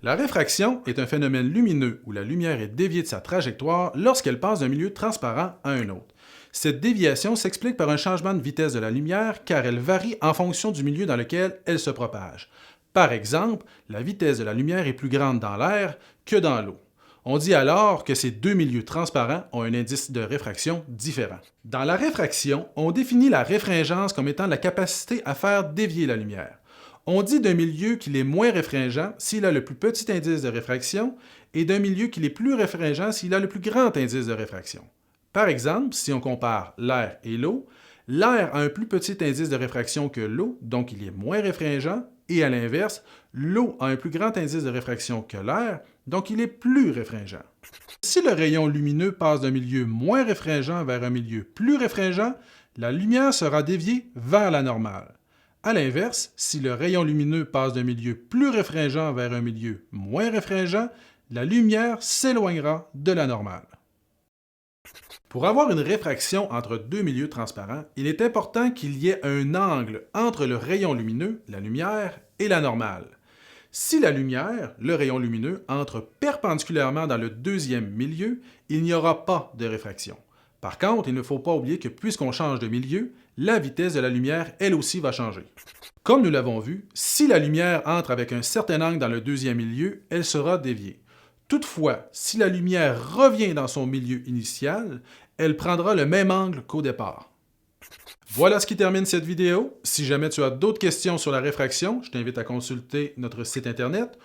La réfraction est un phénomène lumineux où la lumière est déviée de sa trajectoire lorsqu'elle passe d'un milieu transparent à un autre. Cette déviation s'explique par un changement de vitesse de la lumière car elle varie en fonction du milieu dans lequel elle se propage. Par exemple, la vitesse de la lumière est plus grande dans l'air que dans l'eau. On dit alors que ces deux milieux transparents ont un indice de réfraction différent. Dans la réfraction, on définit la réfringence comme étant la capacité à faire dévier la lumière. On dit d'un milieu qu'il est moins réfringent s'il a le plus petit indice de réfraction et d'un milieu qu'il est plus réfringent s'il a le plus grand indice de réfraction. Par exemple, si on compare l'air et l'eau, l'air a un plus petit indice de réfraction que l'eau, donc il est moins réfringent, et à l'inverse, l'eau a un plus grand indice de réfraction que l'air, donc il est plus réfringent. Si le rayon lumineux passe d'un milieu moins réfringent vers un milieu plus réfringent, la lumière sera déviée vers la normale. À l'inverse, si le rayon lumineux passe d'un milieu plus réfringent vers un milieu moins réfringent, la lumière s'éloignera de la normale. Pour avoir une réfraction entre deux milieux transparents, il est important qu'il y ait un angle entre le rayon lumineux, la lumière, et la normale. Si la lumière, le rayon lumineux, entre perpendiculairement dans le deuxième milieu, il n'y aura pas de réfraction. Par contre, il ne faut pas oublier que puisqu'on change de milieu, la vitesse de la lumière, elle aussi, va changer. Comme nous l'avons vu, si la lumière entre avec un certain angle dans le deuxième milieu, elle sera déviée. Toutefois, si la lumière revient dans son milieu initial, elle prendra le même angle qu'au départ. Voilà ce qui termine cette vidéo. Si jamais tu as d'autres questions sur la réfraction, je t'invite à consulter notre site internet